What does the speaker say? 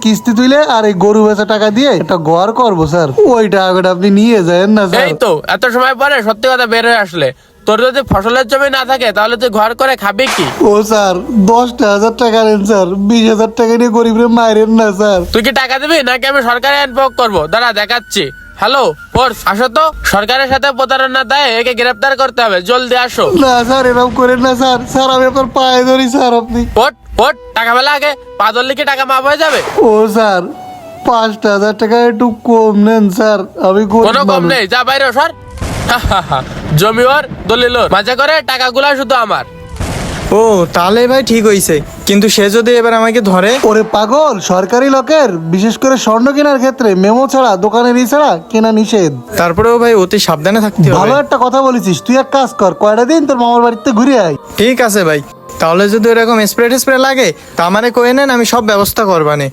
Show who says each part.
Speaker 1: কিস্তি তুলে আর এই গরু বেচা টাকা দিয়ে একটা ঘর করবো স্যার। ওই টাকাটা আপনি নিয়ে যান না স্যার।
Speaker 2: এই তো এত সময় পরে সত্যি কথা বের হয়ে আসলে, তোর যদি ফসলের জমি না থাকে তাহলে তুই ঘর করে খাবি কি?
Speaker 1: ও স্যার 10,000 টাকা নেন স্যার, 20,000 টাকা নিয়ে গরিবের মায়ের না স্যার।
Speaker 2: তুই কি টাকা দিবি নাকি আমি সরকারি আইন প্রয়োগ করবো? দাঁড়া দেখাচ্ছি। হ্যালো ফোর্স, আসো তো, সরকারের সাথে প্রতারণা দায়ে একে গ্রেফতার করতে হবে, জলদি আসো।
Speaker 1: না স্যার এরকম করেন না স্যার, স্যার আমি আপনার পায়ে ধরি স্যার। আপনি
Speaker 2: ওট ওট, টাকা ফেলা আগে, পা ধরলে কি টাকা মাপ হয়ে যাবে?
Speaker 1: ও স্যার 5,000 টাকা একটু কম নেন স্যার, আমি
Speaker 2: কোনো কম নেই, যা বাইরে সর। জমি ওর, দলিল ওর, মজা করে টাকাগুলা শুধু আমার।
Speaker 3: ও তাহলে ভাই ঠিক হইছে, কিন্তু সে যদি এবার আমাকে ধরে?
Speaker 1: ওরে পাগল, সরকারি লোকের বিশেষ করে স্বর্ণ কেনার ক্ষেত্রে মেমো ছাড়া দোকানের ছাড়া কেনা নিষেধ।
Speaker 3: তারপরেও ভাই অতি সাবধানে থাকতে
Speaker 1: ভালো
Speaker 3: হবে।
Speaker 1: একটা কথা বলেছিস, তুই এক কাজ কর, কয়টা দিন তোর মামার বাড়িতে ঘুরে আয়।
Speaker 3: ঠিক আছে ভাই, তাহলে যদি এরকম স্প্রে টেস্প্রে লাগে তা আমারে কয়ে নেন, আমি সব ব্যবস্থা করবানে।